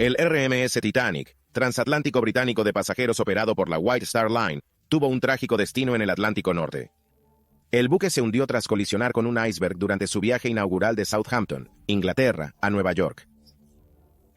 El RMS Titanic, transatlántico británico de pasajeros operado por la White Star Line, tuvo un trágico destino en el Atlántico Norte. El buque se hundió tras colisionar con un iceberg durante su viaje inaugural de Southampton, Inglaterra, a Nueva York.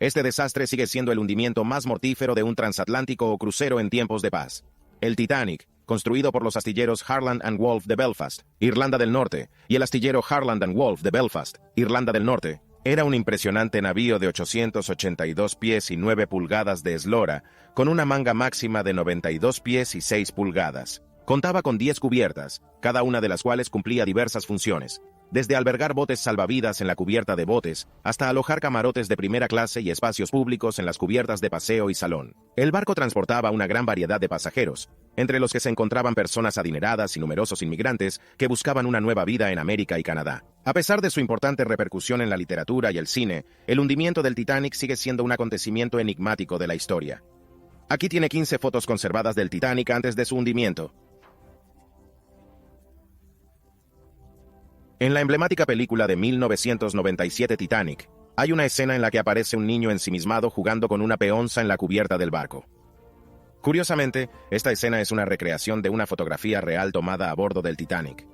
Este desastre sigue siendo el hundimiento más mortífero de un transatlántico o crucero en tiempos de paz. El Titanic, construido por los astilleros Harland and Wolff de Belfast, Irlanda del Norte, y el astillero Harland and Wolff de Belfast, Irlanda del Norte, era un impresionante navío de 882 pies y 9 pulgadas de eslora, con una manga máxima de 92 pies y 6 pulgadas. Contaba con 10 cubiertas, cada una de las cuales cumplía diversas funciones, desde albergar botes salvavidas en la cubierta de botes, hasta alojar camarotes de primera clase y espacios públicos en las cubiertas de paseo y salón. El barco transportaba una gran variedad de pasajeros, entre los que se encontraban personas adineradas y numerosos inmigrantes que buscaban una nueva vida en América y Canadá. A pesar de su importante repercusión en la literatura y el cine, el hundimiento del Titanic sigue siendo un acontecimiento enigmático de la historia. Aquí tiene 15 fotos conservadas del Titanic antes de su hundimiento. En la emblemática película de 1997 Titanic, hay una escena en la que aparece un niño ensimismado jugando con una peonza en la cubierta del barco. Curiosamente, esta escena es una recreación de una fotografía real tomada a bordo del Titanic.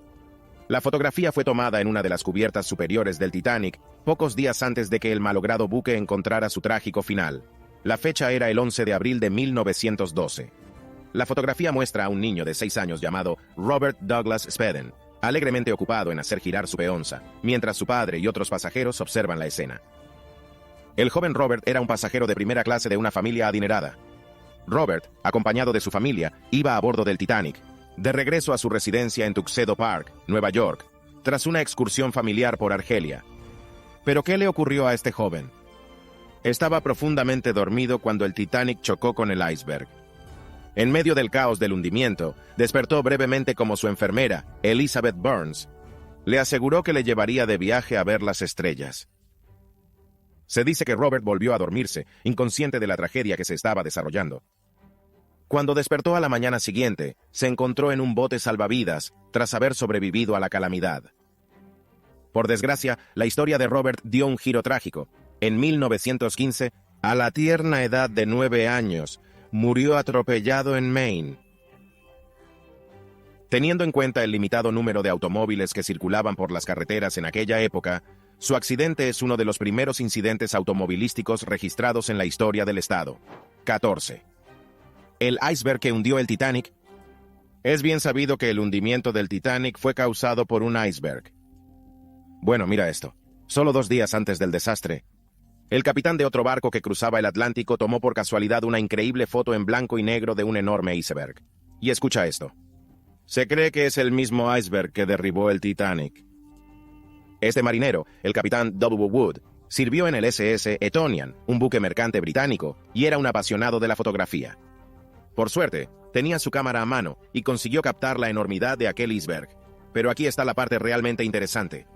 La fotografía fue tomada en una de las cubiertas superiores del Titanic, pocos días antes de que el malogrado buque encontrara su trágico final. La fecha era el 11 de abril de 1912. La fotografía muestra a un niño de 6 años llamado Robert Douglas Spedden, alegremente ocupado en hacer girar su peonza, mientras su padre y otros pasajeros observan la escena. El joven Robert era un pasajero de primera clase de una familia adinerada. Robert, acompañado de su familia, iba a bordo del Titanic, de regreso a su residencia en Tuxedo Park, Nueva York, tras una excursión familiar por Argelia. ¿Pero qué le ocurrió a este joven? Estaba profundamente dormido cuando el Titanic chocó con el iceberg. En medio del caos del hundimiento, despertó brevemente como su enfermera, Elizabeth Burns, le aseguró que le llevaría de viaje a ver las estrellas. Se dice que Robert volvió a dormirse, inconsciente de la tragedia que se estaba desarrollando. Cuando despertó a la mañana siguiente, se encontró en un bote salvavidas, tras haber sobrevivido a la calamidad. Por desgracia, la historia de Robert dio un giro trágico. En 1915, a la tierna edad de 9 años, murió atropellado en Maine. Teniendo en cuenta el limitado número de automóviles que circulaban por las carreteras en aquella época, su accidente es uno de los primeros incidentes automovilísticos registrados en la historia del estado. 14. El iceberg que hundió el Titanic. Es bien sabido que el hundimiento del Titanic fue causado por un iceberg. Bueno, mira esto. Solo 2 días antes del desastre, el capitán de otro barco que cruzaba el Atlántico tomó por casualidad una increíble foto en blanco y negro de un enorme iceberg. Y escucha esto. Se cree que es el mismo iceberg que derribó el Titanic. Este marinero, el capitán W. Wood, sirvió en el SS Etonian, un buque mercante británico, y era un apasionado de la fotografía. Por suerte, tenía su cámara a mano y consiguió captar la enormidad de aquel iceberg. Pero aquí está la parte realmente interesante.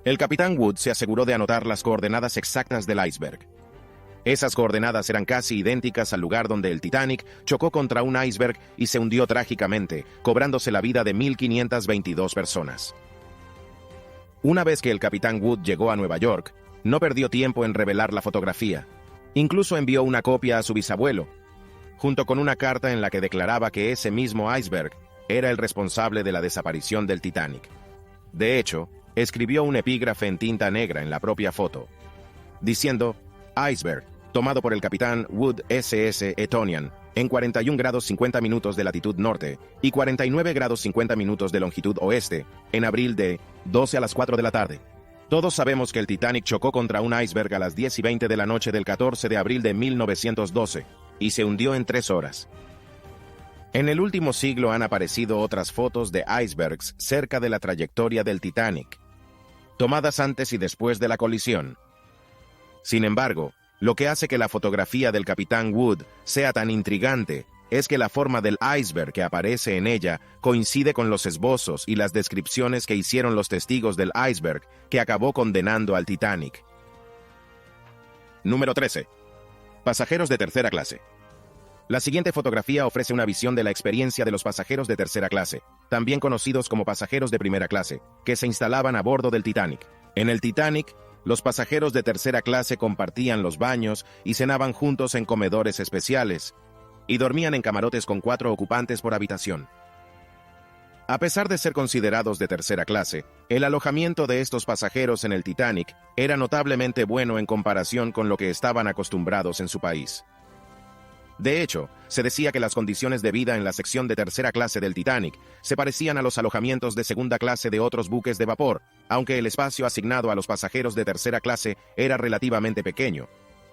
El capitán Wood se aseguró de anotar las coordenadas exactas del iceberg. Esas coordenadas eran casi idénticas al lugar donde el Titanic chocó contra un iceberg y se hundió trágicamente, cobrándose la vida de 1.522 personas. Una vez que el capitán Wood llegó a Nueva York, no perdió tiempo en revelar la fotografía. Incluso envió una copia a su bisabuelo, junto con una carta en la que declaraba que ese mismo iceberg era el responsable de la desaparición del Titanic. De hecho, escribió un epígrafe en tinta negra en la propia foto, diciendo, iceberg, tomado por el capitán Wood SS Etonian, en 41 grados 50 minutos de latitud norte y 49 grados 50 minutos de longitud oeste, en abril de 12 a las 4 de la tarde. Todos sabemos que el Titanic chocó contra un iceberg a las 10:20 de la noche del 14 de abril de 1912 y se hundió en 3 horas. En el último siglo han aparecido otras fotos de icebergs cerca de la trayectoria del Titanic, tomadas antes y después de la colisión. Sin embargo, lo que hace que la fotografía del capitán Wood sea tan intrigante es que la forma del iceberg que aparece en ella coincide con los esbozos y las descripciones que hicieron los testigos del iceberg que acabó condenando al Titanic. Número 13. Pasajeros de tercera clase. La siguiente fotografía ofrece una visión de la experiencia de los pasajeros de tercera clase, también conocidos como pasajeros de primera clase, que se instalaban a bordo del Titanic. En el Titanic, Los pasajeros de tercera clase compartían los baños y cenaban juntos en comedores especiales, y dormían en camarotes con 4 ocupantes por habitación. A pesar de ser considerados de tercera clase, el alojamiento de estos pasajeros en el Titanic era notablemente bueno en comparación con lo que estaban acostumbrados en su país. De hecho, se decía que las condiciones de vida en la sección de tercera clase del Titanic se parecían a los alojamientos de segunda clase de otros buques de vapor, aunque el espacio asignado a los pasajeros de tercera clase era relativamente pequeño,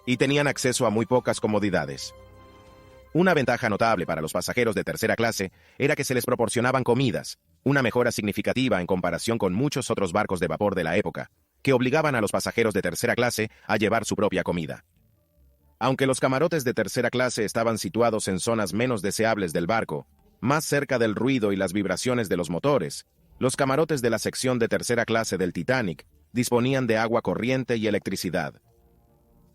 y tenían acceso a muy pocas comodidades. Una ventaja notable para los pasajeros de tercera clase era que se les proporcionaban comidas, una mejora significativa en comparación con muchos otros barcos de vapor de la época, que obligaban a los pasajeros de tercera clase a llevar su propia comida. Aunque los camarotes de tercera clase estaban situados en zonas menos deseables del barco, más cerca del ruido y las vibraciones de los motores, los camarotes de la sección de tercera clase del Titanic disponían de agua corriente y electricidad.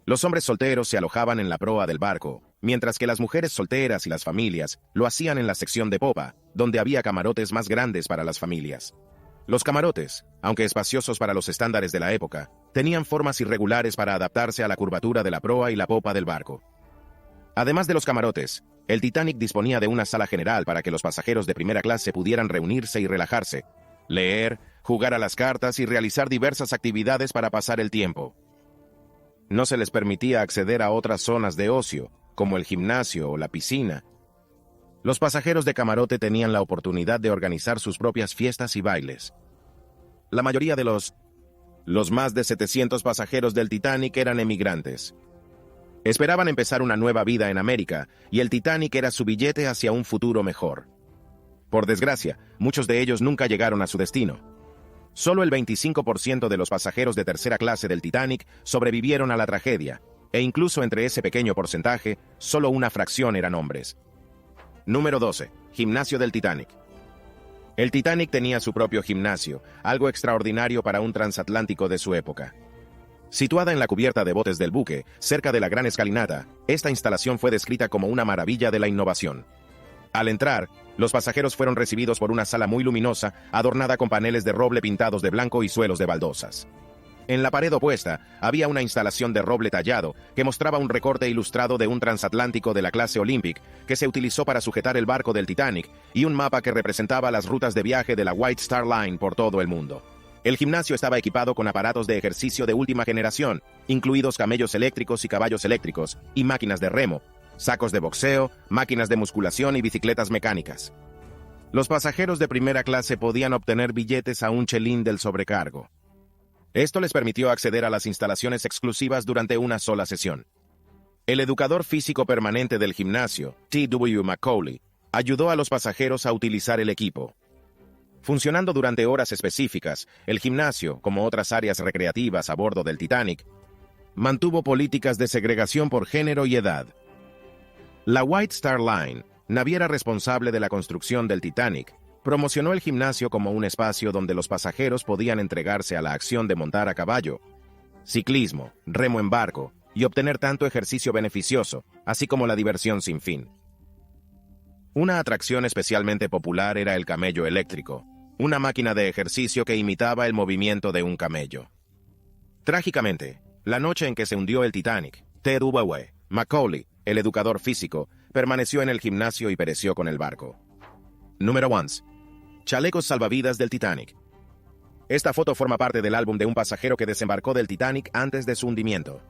Los hombres solteros se alojaban en la proa del barco, mientras que las mujeres solteras y las familias lo hacían en la sección de popa, donde había camarotes más grandes para las familias. Los camarotes, aunque espaciosos para los estándares de la época, tenían formas irregulares para adaptarse a la curvatura de la proa y la popa del barco. Además de los camarotes, el Titanic disponía de una sala general para que los pasajeros de primera clase pudieran reunirse y relajarse, leer, jugar a las cartas y realizar diversas actividades para pasar el tiempo. No se les permitía acceder a otras zonas de ocio, como el gimnasio o la piscina. Los pasajeros de camarote tenían la oportunidad de organizar sus propias fiestas y bailes. La mayoría de los más de 700 pasajeros del Titanic eran emigrantes. Esperaban empezar una nueva vida en América, y el Titanic era su billete hacia un futuro mejor. Por desgracia, muchos de ellos nunca llegaron a su destino. Solo el 25% de los pasajeros de tercera clase del Titanic sobrevivieron a la tragedia, e incluso entre ese pequeño porcentaje, solo una fracción eran hombres. Número 12. Gimnasio del Titanic. El Titanic tenía su propio gimnasio, algo extraordinario para un transatlántico de su época. Situada en la cubierta de botes del buque, cerca de la gran escalinata, esta instalación fue descrita como una maravilla de la innovación. Al entrar, los pasajeros fueron recibidos por una sala muy luminosa, adornada con paneles de roble pintados de blanco y suelos de baldosas. En la pared opuesta había una instalación de roble tallado que mostraba un recorte ilustrado de un transatlántico de la clase Olympic que se utilizó para sujetar el barco del Titanic y un mapa que representaba las rutas de viaje de la White Star Line por todo el mundo. El gimnasio estaba equipado con aparatos de ejercicio de última generación, incluidos camellos eléctricos y caballos eléctricos, y máquinas de remo, sacos de boxeo, máquinas de musculación y bicicletas mecánicas. Los pasajeros de primera clase podían obtener billetes a un chelín del sobrecargo. Esto les permitió acceder a las instalaciones exclusivas durante una sola sesión. El educador físico permanente del gimnasio, T.W. Macaulay, ayudó a los pasajeros a utilizar el equipo. Funcionando durante horas específicas, el gimnasio, como otras áreas recreativas a bordo del Titanic, mantuvo políticas de segregación por género y edad. La White Star Line, naviera responsable de la construcción del Titanic, promocionó el gimnasio como un espacio donde los pasajeros podían entregarse a la acción de montar a caballo, ciclismo, remo en barco y obtener tanto ejercicio beneficioso, así como la diversión sin fin. Una atracción especialmente popular era el camello eléctrico, una máquina de ejercicio que imitaba el movimiento de un camello. Trágicamente, la noche en que se hundió el Titanic, T.W. Macaulay, el educador físico, permaneció en el gimnasio y pereció con el barco. Número 1. Chalecos salvavidas del Titanic. Esta foto forma parte del álbum de un pasajero que desembarcó del Titanic antes de su hundimiento.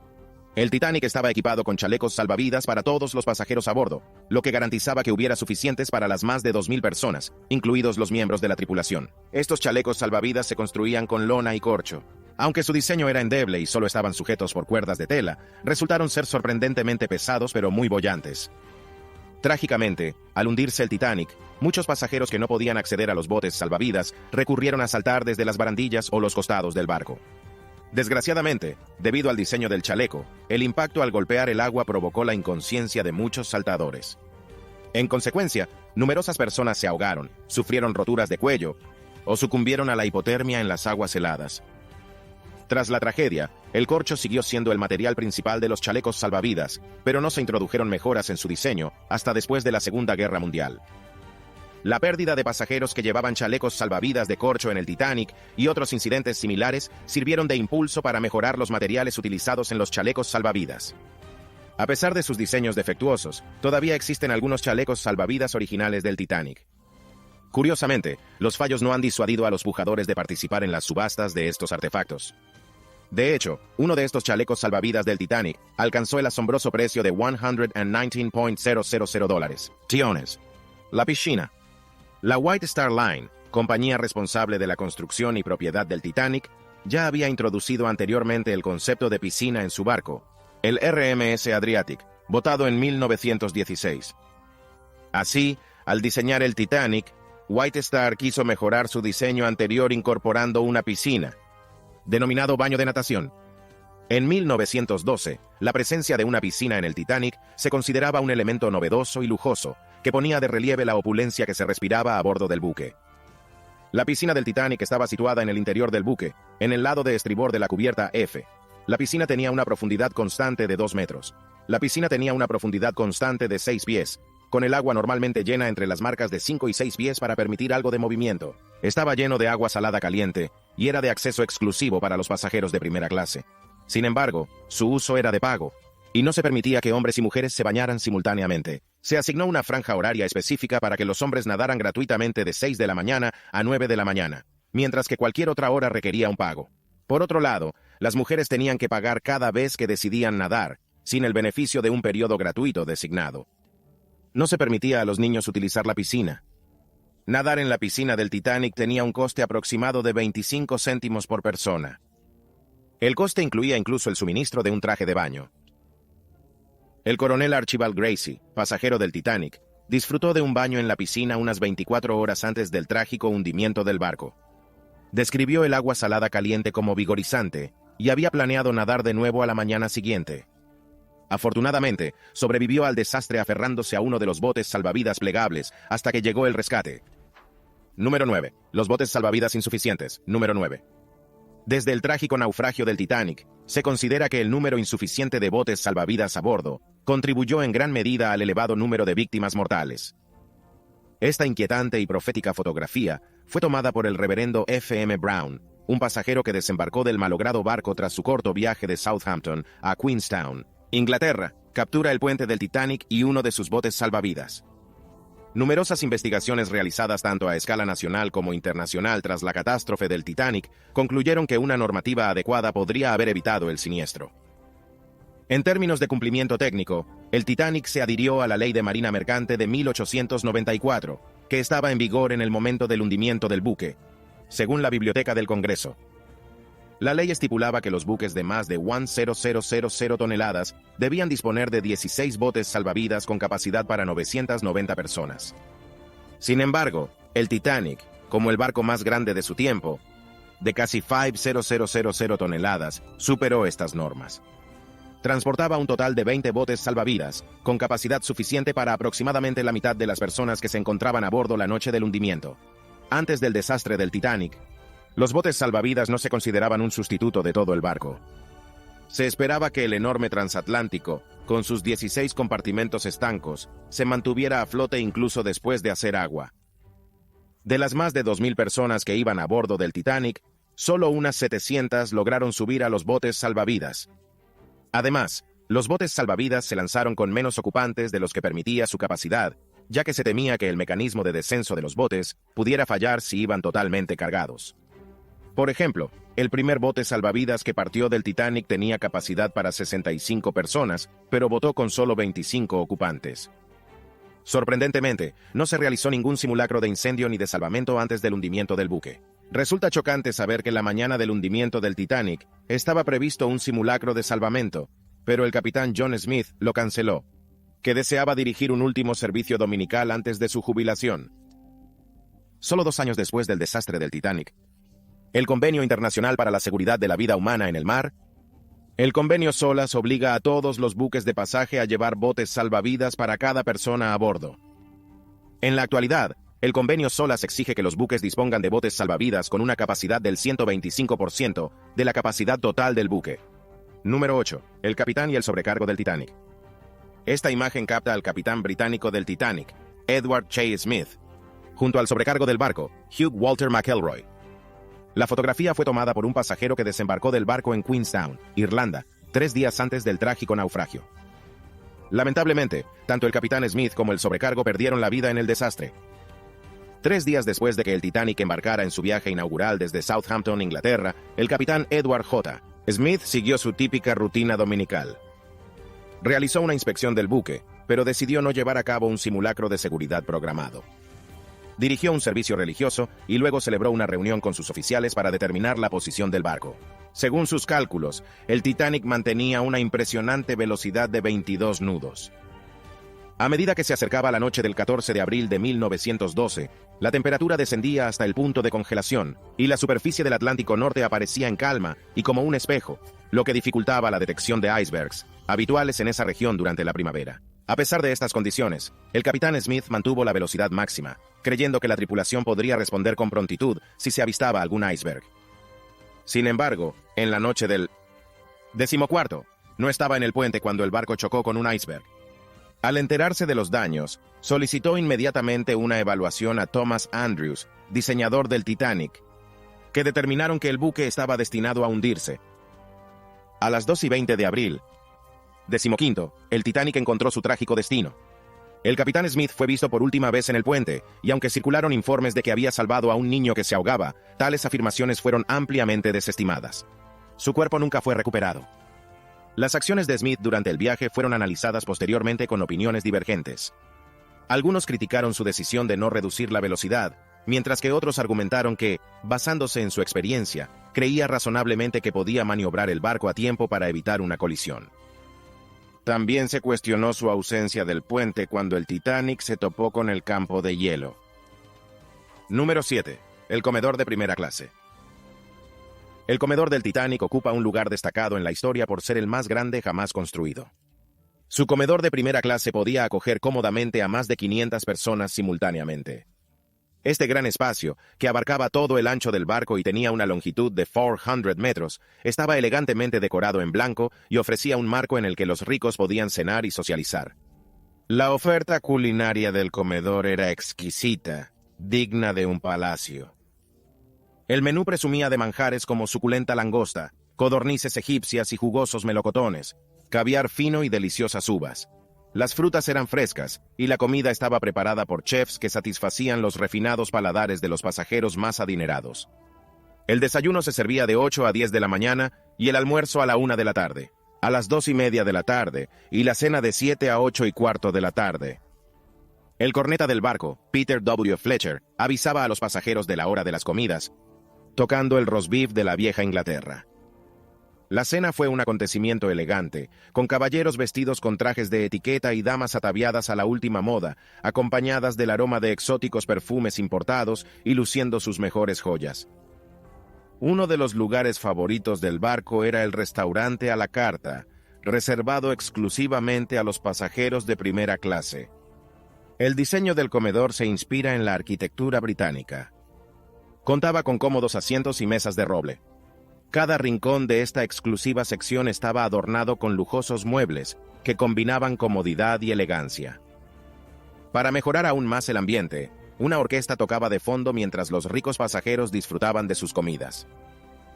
El Titanic estaba equipado con chalecos salvavidas para todos los pasajeros a bordo, lo que garantizaba que hubiera suficientes para las más de 2.000 personas, incluidos los miembros de la tripulación. Estos chalecos salvavidas se construían con lona y corcho. Aunque su diseño era endeble y solo estaban sujetos por cuerdas de tela, resultaron ser sorprendentemente pesados pero muy bollantes. Trágicamente, al hundirse el Titanic, muchos pasajeros que no podían acceder a los botes salvavidas recurrieron a saltar desde las barandillas o los costados del barco. Desgraciadamente, debido al diseño del chaleco, el impacto al golpear el agua provocó la inconsciencia de muchos saltadores. En consecuencia, numerosas personas se ahogaron, sufrieron roturas de cuello o sucumbieron a la hipotermia en las aguas heladas. Tras la tragedia, el corcho siguió siendo el material principal de los chalecos salvavidas, pero no se introdujeron mejoras en su diseño hasta después de la Segunda Guerra Mundial. La pérdida de pasajeros que llevaban chalecos salvavidas de corcho en el Titanic y otros incidentes similares sirvieron de impulso para mejorar los materiales utilizados en los chalecos salvavidas. A pesar de sus diseños defectuosos, todavía existen algunos chalecos salvavidas originales del Titanic. Curiosamente, los fallos no han disuadido a los pujadores de participar en las subastas de estos artefactos. De hecho, uno de estos chalecos salvavidas del Titanic alcanzó el asombroso precio de $119.000. Tiones. La piscina. La White Star Line, compañía responsable de la construcción y propiedad del Titanic, ya había introducido anteriormente el concepto de piscina en su barco, el RMS Adriatic, votado en 1916. Así, al diseñar el Titanic, White Star quiso mejorar su diseño anterior incorporando una piscina, denominado baño de natación. En 1912, la presencia de una piscina en el Titanic se consideraba un elemento novedoso y lujoso, que ponía de relieve la opulencia que se respiraba a bordo del buque. La piscina del Titanic estaba situada en el interior del buque, en el lado de estribor de la cubierta F. La piscina tenía una profundidad constante de 2 metros. La piscina tenía una profundidad constante de 6 pies, con el agua normalmente llena entre las marcas de 5 y 6 pies para permitir algo de movimiento. Estaba lleno de agua salada caliente y era de acceso exclusivo para los pasajeros de primera clase. Sin embargo, su uso era de pago, y no se permitía que hombres y mujeres se bañaran simultáneamente. Se asignó una franja horaria específica para que los hombres nadaran gratuitamente de 6 de la mañana a 9 de la mañana, mientras que cualquier otra hora requería un pago. Por otro lado, las mujeres tenían que pagar cada vez que decidían nadar, sin el beneficio de un periodo gratuito designado. No se permitía a los niños utilizar la piscina. Nadar en la piscina del Titanic tenía un coste aproximado de 25 céntimos por persona. El coste incluía incluso el suministro de un traje de baño. El coronel Archibald Gracie, pasajero del Titanic, disfrutó de un baño en la piscina unas 24 horas antes del trágico hundimiento del barco. Describió el agua salada caliente como vigorizante y había planeado nadar de nuevo a la mañana siguiente. Afortunadamente, sobrevivió al desastre aferrándose a uno de los botes salvavidas plegables hasta que llegó el rescate. Número 9. Los botes salvavidas insuficientes. Número 9. Desde el trágico naufragio del Titanic, se considera que el número insuficiente de botes salvavidas a bordo contribuyó en gran medida al elevado número de víctimas mortales. Esta inquietante y profética fotografía fue tomada por el reverendo F.M. Brown, un pasajero que desembarcó del malogrado barco tras su corto viaje de Southampton a Queenstown, Inglaterra. Captura el puente del Titanic y uno de sus botes salvavidas. Numerosas investigaciones realizadas tanto a escala nacional como internacional tras la catástrofe del Titanic concluyeron que una normativa adecuada podría haber evitado el siniestro. En términos de cumplimiento técnico, el Titanic se adhirió a la Ley de Marina Mercante de 1894, que estaba en vigor en el momento del hundimiento del buque, según la Biblioteca del Congreso. La ley estipulaba que los buques de más de 1,000 toneladas debían disponer de 16 botes salvavidas con capacidad para 990 personas. Sin embargo, el Titanic, como el barco más grande de su tiempo, de casi 5,000 toneladas, superó estas normas. Transportaba un total de 20 botes salvavidas, con capacidad suficiente para aproximadamente la mitad de las personas que se encontraban a bordo la noche del hundimiento. Antes del desastre del Titanic, los botes salvavidas no se consideraban un sustituto de todo el barco. Se esperaba que el enorme transatlántico, con sus 16 compartimentos estancos, se mantuviera a flote incluso después de hacer agua. De las más de 2,000 personas que iban a bordo del Titanic, solo unas 700 lograron subir a los botes salvavidas. Además, los botes salvavidas se lanzaron con menos ocupantes de los que permitía su capacidad, ya que se temía que el mecanismo de descenso de los botes pudiera fallar si iban totalmente cargados. Por ejemplo, el primer bote salvavidas que partió del Titanic tenía capacidad para 65 personas, pero botó con solo 25 ocupantes. Sorprendentemente, no se realizó ningún simulacro de incendio ni de salvamento antes del hundimiento del buque. Resulta chocante saber que la mañana del hundimiento del Titanic estaba previsto un simulacro de salvamento, pero el capitán John Smith lo canceló, que deseaba dirigir un último servicio dominical antes de su jubilación. Solo 2 años después del desastre del Titanic, el Convenio Internacional para la Seguridad de la Vida Humana en el Mar, el Convenio SOLAS obliga a todos los buques de pasaje a llevar botes salvavidas para cada persona a bordo. En la actualidad, el Convenio SOLAS exige que los buques dispongan de botes salvavidas con una capacidad del 125% de la capacidad total del buque. Número 8. El capitán y el sobrecargo del Titanic. Esta imagen capta al capitán británico del Titanic, Edward J. Smith, junto al sobrecargo del barco, Hugh Walter McElroy. La fotografía fue tomada por un pasajero que desembarcó del barco en Queenstown, Irlanda, 3 días antes del trágico naufragio. Lamentablemente, tanto el capitán Smith como el sobrecargo perdieron la vida en el desastre. 3 días después de que el Titanic embarcara en su viaje inaugural desde Southampton, Inglaterra, el capitán Edward J. Smith siguió su típica rutina dominical. Realizó una inspección del buque, pero decidió no llevar a cabo un simulacro de seguridad programado. Dirigió un servicio religioso y luego celebró una reunión con sus oficiales para determinar la posición del barco. Según sus cálculos, el Titanic mantenía una impresionante velocidad de 22 nudos. A medida que se acercaba la noche del 14 de abril de 1912, la temperatura descendía hasta el punto de congelación y la superficie del Atlántico Norte aparecía en calma y como un espejo, lo que dificultaba la detección de icebergs, habituales en esa región durante la primavera. A pesar de estas condiciones, el capitán Smith mantuvo la velocidad máxima, creyendo que la tripulación podría responder con prontitud si se avistaba algún iceberg. Sin embargo, en la noche del 14, no estaba en el puente cuando el barco chocó con un iceberg. Al enterarse de los daños, solicitó inmediatamente una evaluación a Thomas Andrews, diseñador del Titanic, que determinaron que el buque estaba destinado a hundirse. A las 2:20 de abril, 15, el Titanic encontró su trágico destino. El capitán Smith fue visto por última vez en el puente, y aunque circularon informes de que había salvado a un niño que se ahogaba, tales afirmaciones fueron ampliamente desestimadas. Su cuerpo nunca fue recuperado. Las acciones de Smith durante el viaje fueron analizadas posteriormente con opiniones divergentes. Algunos criticaron su decisión de no reducir la velocidad, mientras que otros argumentaron que, basándose en su experiencia, creía razonablemente que podía maniobrar el barco a tiempo para evitar una colisión. También se cuestionó su ausencia del puente cuando el Titanic se topó con el campo de hielo. Número 7. El comedor de primera clase. El comedor del Titanic ocupa un lugar destacado en la historia por ser el más grande jamás construido. Su comedor de primera clase podía acoger cómodamente a más de 500 personas simultáneamente. Este gran espacio, que abarcaba todo el ancho del barco y tenía una longitud de 400 metros, estaba elegantemente decorado en blanco y ofrecía un marco en el que los ricos podían cenar y socializar. La oferta culinaria del comedor era exquisita, digna de un palacio. El menú presumía de manjares como suculenta langosta, codornices egipcias y jugosos melocotones, caviar fino y deliciosas uvas. Las frutas eran frescas, y la comida estaba preparada por chefs que satisfacían los refinados paladares de los pasajeros más adinerados. El desayuno se servía de 8 a 10 de la mañana y el almuerzo a la 1 de la tarde, a las 2:30 de la tarde y la cena de 7 a 8:15 de la tarde. El corneta del barco, Peter W. Fletcher, avisaba a los pasajeros de la hora de las comidas, tocando el roast beef de la vieja Inglaterra. La cena fue un acontecimiento elegante, con caballeros vestidos con trajes de etiqueta y damas ataviadas a la última moda, acompañadas del aroma de exóticos perfumes importados y luciendo sus mejores joyas. Uno de los lugares favoritos del barco era el restaurante a la carta, reservado exclusivamente a los pasajeros de primera clase. El diseño del comedor se inspira en la arquitectura británica. Contaba con cómodos asientos y mesas de roble. Cada rincón de esta exclusiva sección estaba adornado con lujosos muebles que combinaban comodidad y elegancia. Para mejorar aún más el ambiente, una orquesta tocaba de fondo mientras los ricos pasajeros disfrutaban de sus comidas.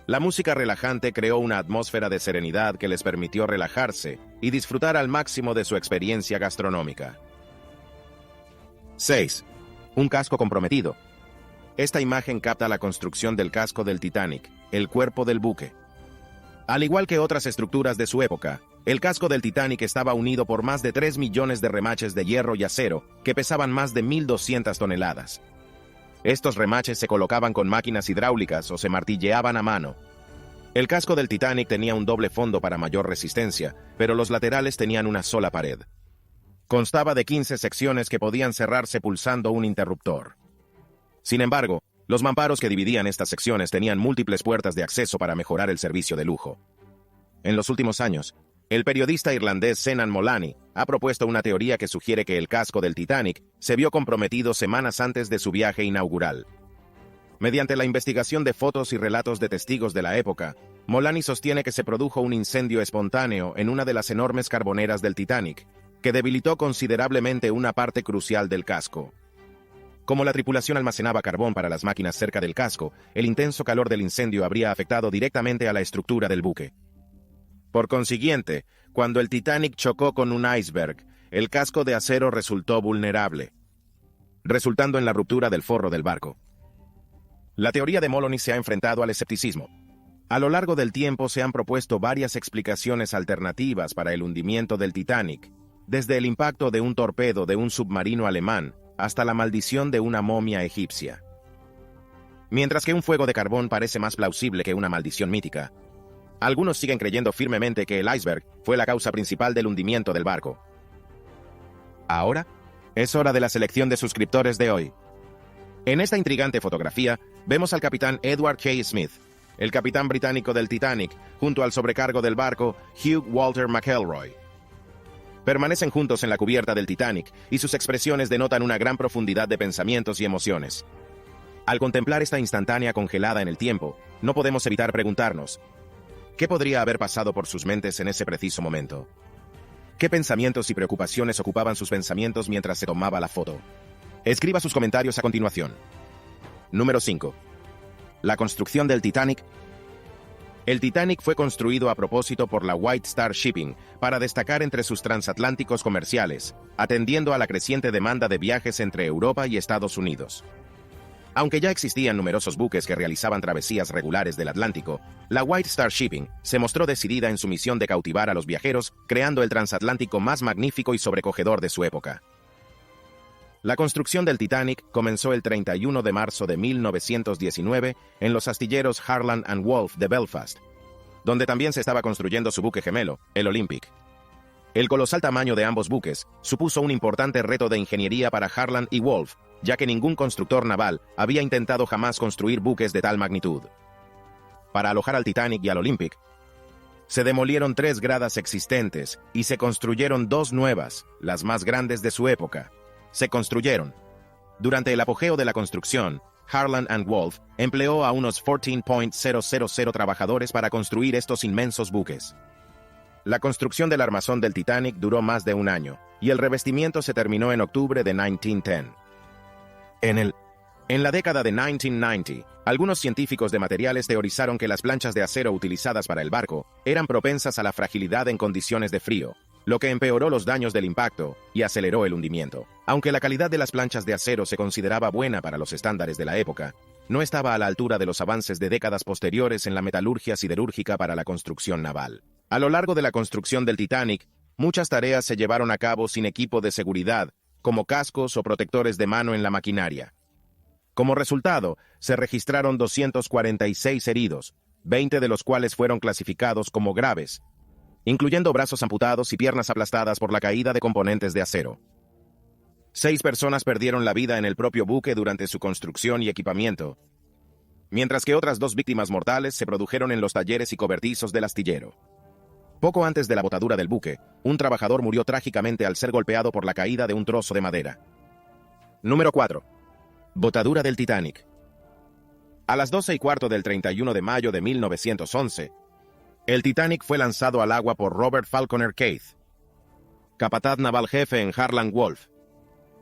La música relajante creó una atmósfera de serenidad que les permitió relajarse y disfrutar al máximo de su experiencia gastronómica. 6. Un casco comprometido. Esta imagen capta la construcción del casco del Titanic, el cuerpo del buque. Al igual que otras estructuras de su época, el casco del Titanic estaba unido por más de 3 millones de remaches de hierro y acero que pesaban más de 1.200 toneladas. Estos remaches se colocaban con máquinas hidráulicas o se martilleaban a mano. El casco del Titanic tenía un doble fondo para mayor resistencia, pero los laterales tenían una sola pared. Constaba de 15 secciones que podían cerrarse pulsando un interruptor. Sin embargo, los mamparos que dividían estas secciones tenían múltiples puertas de acceso para mejorar el servicio de lujo. En los últimos años, el periodista irlandés Senan Molany ha propuesto una teoría que sugiere que el casco del Titanic se vio comprometido semanas antes de su viaje inaugural. Mediante la investigación de fotos y relatos de testigos de la época, Molany sostiene que se produjo un incendio espontáneo en una de las enormes carboneras del Titanic, que debilitó considerablemente una parte crucial del casco. Como la tripulación almacenaba carbón para las máquinas cerca del casco, el intenso calor del incendio habría afectado directamente a la estructura del buque. Por consiguiente, cuando el Titanic chocó con un iceberg, el casco de acero resultó vulnerable, resultando en la ruptura del forro del barco. La teoría de Moloney se ha enfrentado al escepticismo. A lo largo del tiempo se han propuesto varias explicaciones alternativas para el hundimiento del Titanic, desde el impacto de un torpedo de un submarino alemán hasta la maldición de una momia egipcia. Mientras que un fuego de carbón parece más plausible que una maldición mítica, algunos siguen creyendo firmemente que el iceberg fue la causa principal del hundimiento del barco. Ahora, es hora de la selección de suscriptores de hoy. En esta intrigante fotografía, vemos al capitán Edward K. Smith, el capitán británico del Titanic, junto al sobrecargo del barco Hugh Walter McElroy. Permanecen juntos en la cubierta del Titanic y sus expresiones denotan una gran profundidad de pensamientos y emociones. Al contemplar esta instantánea congelada en el tiempo, no podemos evitar preguntarnos, ¿qué podría haber pasado por sus mentes en ese preciso momento? ¿Qué pensamientos y preocupaciones ocupaban sus pensamientos mientras se tomaba la foto? Escriba sus comentarios a continuación. Número 5. La construcción del Titanic. El Titanic fue construido a propósito por la White Star Shipping para destacar entre sus transatlánticos comerciales, atendiendo a la creciente demanda de viajes entre Europa y Estados Unidos. Aunque ya existían numerosos buques que realizaban travesías regulares del Atlántico, la White Star Shipping se mostró decidida en su misión de cautivar a los viajeros, creando el transatlántico más magnífico y sobrecogedor de su época. La construcción del Titanic comenzó el 31 de marzo de 1919 en los astilleros Harland and Wolff de Belfast, donde también se estaba construyendo su buque gemelo, el Olympic. El colosal tamaño de ambos buques supuso un importante reto de ingeniería para Harland y Wolff, ya que ningún constructor naval había intentado jamás construir buques de tal magnitud. Para alojar al Titanic y al Olympic, se demolieron 3 gradas existentes y se construyeron 2 nuevas, las más grandes de su época. Se construyeron. Durante el apogeo de la construcción, Harland and Wolff empleó a unos 14,000 trabajadores para construir estos inmensos buques. La construcción del armazón del Titanic duró más de un año, y el revestimiento se terminó en octubre de 1910. En la década de 1990, algunos científicos de materiales teorizaron que las planchas de acero utilizadas para el barco eran propensas a la fragilidad en condiciones de frío, lo que empeoró los daños del impacto y aceleró el hundimiento. Aunque la calidad de las planchas de acero se consideraba buena para los estándares de la época, no estaba a la altura de los avances de décadas posteriores en la metalurgia siderúrgica para la construcción naval. A lo largo de la construcción del Titanic, muchas tareas se llevaron a cabo sin equipo de seguridad, como cascos o protectores de mano en la maquinaria. Como resultado, se registraron 246 heridos, 20 de los cuales fueron clasificados como graves, incluyendo brazos amputados y piernas aplastadas por la caída de componentes de acero. 6 personas perdieron la vida en el propio buque durante su construcción y equipamiento, mientras que otras 2 víctimas mortales se produjeron en los talleres y cobertizos del astillero. Poco antes de la botadura del buque, un trabajador murió trágicamente al ser golpeado por la caída de un trozo de madera. Número 4. Botadura del Titanic. A las 12:15 del 31 de mayo de 1911, el Titanic fue lanzado al agua por Robert Falconer Keith, capataz naval jefe en Harland Wolff.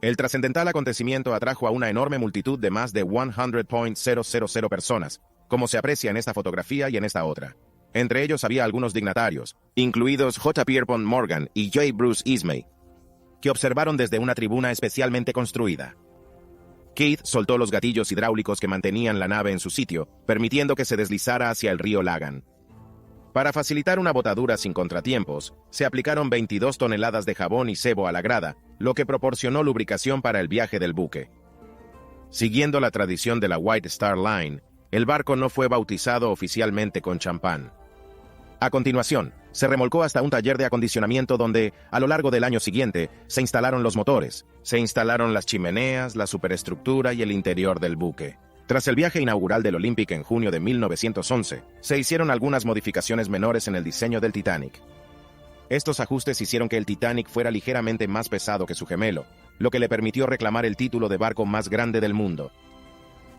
El trascendental acontecimiento atrajo a una enorme multitud de más de 100,000 personas, como se aprecia en esta fotografía y en esta otra. Entre ellos había algunos dignatarios, incluidos J. Pierpont Morgan y J. Bruce Ismay, que observaron desde una tribuna especialmente construida. Keith soltó los gatillos hidráulicos que mantenían la nave en su sitio, permitiendo que se deslizara hacia el río Lagan. Para facilitar una botadura sin contratiempos, se aplicaron 22 toneladas de jabón y sebo a la grada, lo que proporcionó lubricación para el viaje del buque. Siguiendo la tradición de la White Star Line, el barco no fue bautizado oficialmente con champán. A continuación, se remolcó hasta un taller de acondicionamiento donde, a lo largo del año siguiente, se instalaron los motores, se instalaron las chimeneas, la superestructura y el interior del buque. Tras el viaje inaugural del Olympic en junio de 1911, se hicieron algunas modificaciones menores en el diseño del Titanic. Estos ajustes hicieron que el Titanic fuera ligeramente más pesado que su gemelo, lo que le permitió reclamar el título de barco más grande del mundo.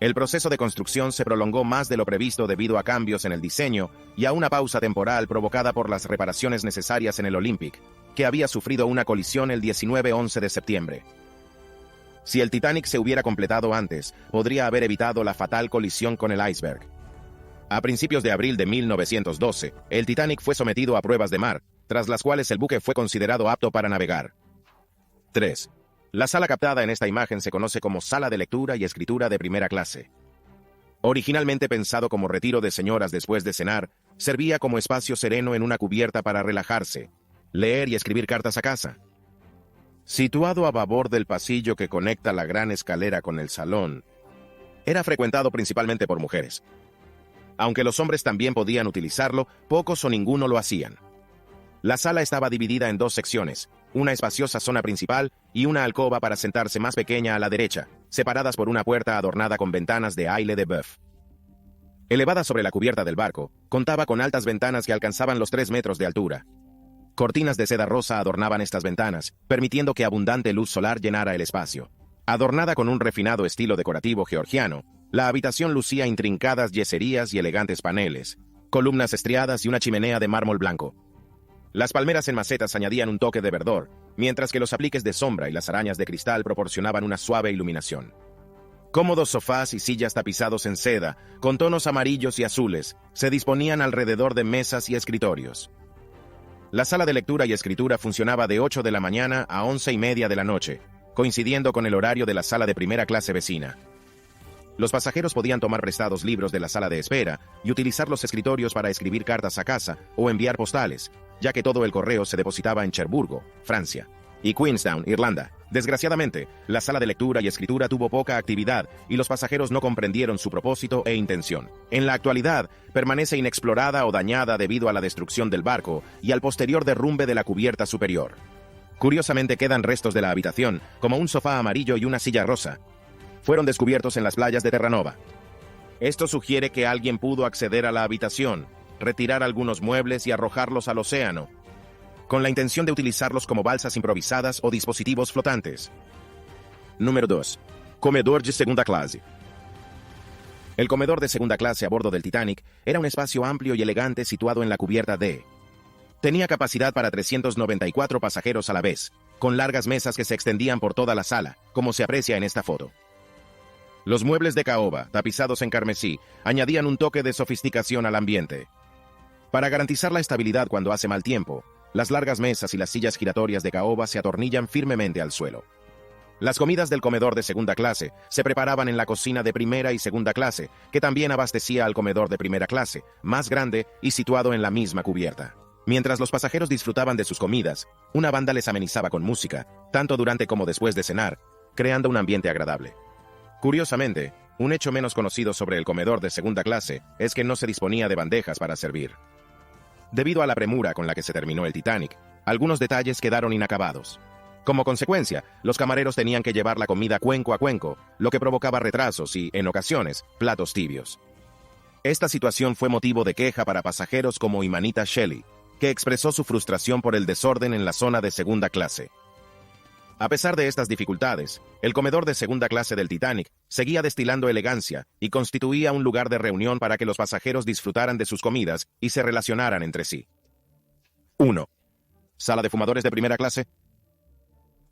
El proceso de construcción se prolongó más de lo previsto debido a cambios en el diseño y a una pausa temporal provocada por las reparaciones necesarias en el Olympic, que había sufrido una colisión el 19-11 de septiembre. Si el Titanic se hubiera completado antes, podría haber evitado la fatal colisión con el iceberg. A principios de abril de 1912, el Titanic fue sometido a pruebas de mar, tras las cuales el buque fue considerado apto para navegar. 3. La sala captada en esta imagen se conoce como sala de lectura y escritura de primera clase. Originalmente pensado como retiro de señoras después de cenar, servía como espacio sereno en una cubierta para relajarse, leer y escribir cartas a casa. Situado a babor del pasillo que conecta la gran escalera con el salón, era frecuentado principalmente por mujeres. Aunque los hombres también podían utilizarlo, pocos o ninguno lo hacían. La sala estaba dividida en dos secciones, una espaciosa zona principal y una alcoba para sentarse más pequeña a la derecha, separadas por una puerta adornada con ventanas de aile de boeuf. Elevada sobre la cubierta del barco, contaba con altas ventanas que alcanzaban los 3 metros de altura. Cortinas de seda rosa adornaban estas ventanas, permitiendo que abundante luz solar llenara el espacio. Adornada con un refinado estilo decorativo georgiano, la habitación lucía intrincadas yeserías y elegantes paneles, columnas estriadas y una chimenea de mármol blanco. Las palmeras en macetas añadían un toque de verdor, mientras que los apliques de sombra y las arañas de cristal proporcionaban una suave iluminación. Cómodos sofás y sillas tapizados en seda, con tonos amarillos y azules, se disponían alrededor de mesas y escritorios. La sala de lectura y escritura funcionaba de 8 de la mañana a 11:30 de la noche, coincidiendo con el horario de la sala de primera clase vecina. Los pasajeros podían tomar prestados libros de la sala de espera y utilizar los escritorios para escribir cartas a casa o enviar postales, ya que todo el correo se depositaba en Cherburgo, Francia, y Queenstown, Irlanda. Desgraciadamente, la sala de lectura y escritura tuvo poca actividad y los pasajeros no comprendieron su propósito e intención. En la actualidad, permanece inexplorada o dañada debido a la destrucción del barco y al posterior derrumbe de la cubierta superior. Curiosamente quedan restos de la habitación, como un sofá amarillo y una silla rosa. Fueron descubiertos en las playas de Terranova. Esto sugiere que alguien pudo acceder a la habitación, retirar algunos muebles y arrojarlos al océano, con la intención de utilizarlos como balsas improvisadas o dispositivos flotantes. Número 2. Comedor de segunda clase. El comedor de segunda clase a bordo del Titanic era un espacio amplio y elegante situado en la cubierta D. Tenía capacidad para 394 pasajeros a la vez, con largas mesas que se extendían por toda la sala, como se aprecia en esta foto. Los muebles de caoba, tapizados en carmesí, añadían un toque de sofisticación al ambiente. Para garantizar la estabilidad cuando hace mal tiempo, las largas mesas y las sillas giratorias de caoba se atornillan firmemente al suelo. Las comidas del comedor de segunda clase se preparaban en la cocina de primera y segunda clase, que también abastecía al comedor de primera clase, más grande y situado en la misma cubierta. Mientras los pasajeros disfrutaban de sus comidas, una banda les amenizaba con música, tanto durante como después de cenar, creando un ambiente agradable. Curiosamente, un hecho menos conocido sobre el comedor de segunda clase es que no se disponía de bandejas para servir. Debido a la premura con la que se terminó el Titanic, algunos detalles quedaron inacabados. Como consecuencia, los camareros tenían que llevar la comida cuenco a cuenco, lo que provocaba retrasos y, en ocasiones, platos tibios. Esta situación fue motivo de queja para pasajeros como Imanita Shelley, que expresó su frustración por el desorden en la zona de segunda clase. A pesar de estas dificultades, el comedor de segunda clase del Titanic seguía destilando elegancia y constituía un lugar de reunión para que los pasajeros disfrutaran de sus comidas y se relacionaran entre sí. 1. ¿Sala de fumadores de primera clase?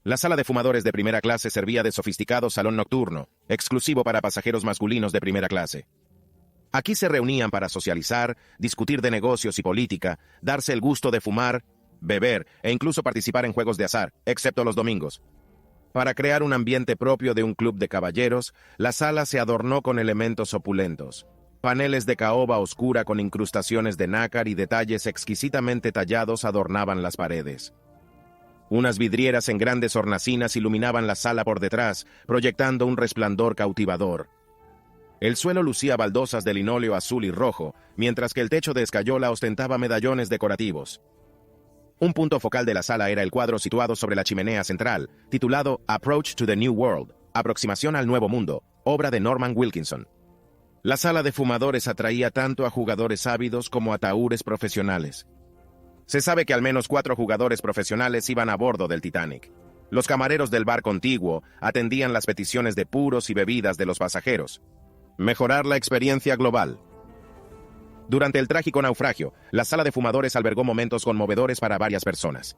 La sala de fumadores de primera clase servía de sofisticado salón nocturno, exclusivo para pasajeros masculinos de primera clase. Aquí se reunían para socializar, discutir de negocios y política, darse el gusto de fumar, beber e incluso participar en juegos de azar, excepto los domingos. Para crear un ambiente propio de un club de caballeros, la sala se adornó con elementos opulentos. Paneles de caoba oscura con incrustaciones de nácar y detalles exquisitamente tallados adornaban las paredes. Unas vidrieras en grandes hornacinas iluminaban la sala por detrás, proyectando un resplandor cautivador. El suelo lucía baldosas de linóleo azul y rojo, mientras que el techo de escayola ostentaba medallones decorativos. Un punto focal de la sala era el cuadro situado sobre la chimenea central, titulado Approach to the New World, Aproximación al Nuevo Mundo, obra de Norman Wilkinson. La sala de fumadores atraía tanto a jugadores ávidos como a taúres profesionales. Se sabe que al menos 4 jugadores profesionales iban a bordo del Titanic. Los camareros del bar contiguo atendían las peticiones de puros y bebidas de los pasajeros. Mejorar la experiencia global. Durante el trágico naufragio, la sala de fumadores albergó momentos conmovedores para varias personas.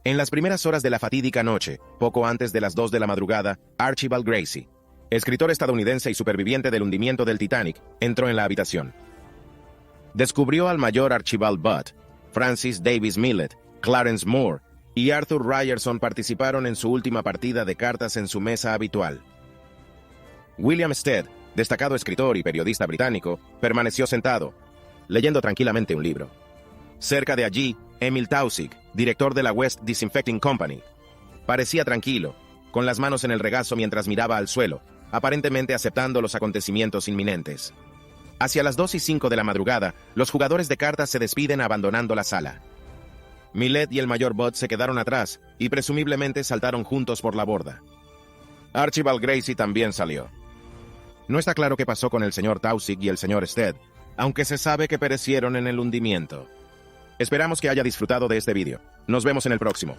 En las primeras horas de la fatídica noche, poco antes de las 2 de la madrugada, Archibald Gracie, escritor estadounidense y superviviente del hundimiento del Titanic, entró en la habitación. Descubrió al mayor Archibald Butt, Francis Davis Millet, Clarence Moore y Arthur Ryerson participaron en su última partida de cartas en su mesa habitual. William Stead, destacado escritor y periodista británico, permaneció sentado, leyendo tranquilamente un libro. Cerca de allí, Emil Taussig, director de la West Disinfecting Company. Parecía tranquilo, con las manos en el regazo mientras miraba al suelo, aparentemente aceptando los acontecimientos inminentes. Hacia las 2:05 de la madrugada, los jugadores de cartas se despiden abandonando la sala. Millet y el mayor Butt se quedaron atrás y presumiblemente saltaron juntos por la borda. Archibald Gracie también salió. No está claro qué pasó con el señor Taussig y el señor Stead, aunque se sabe que perecieron en el hundimiento. Esperamos que haya disfrutado de este vídeo. Nos vemos en el próximo.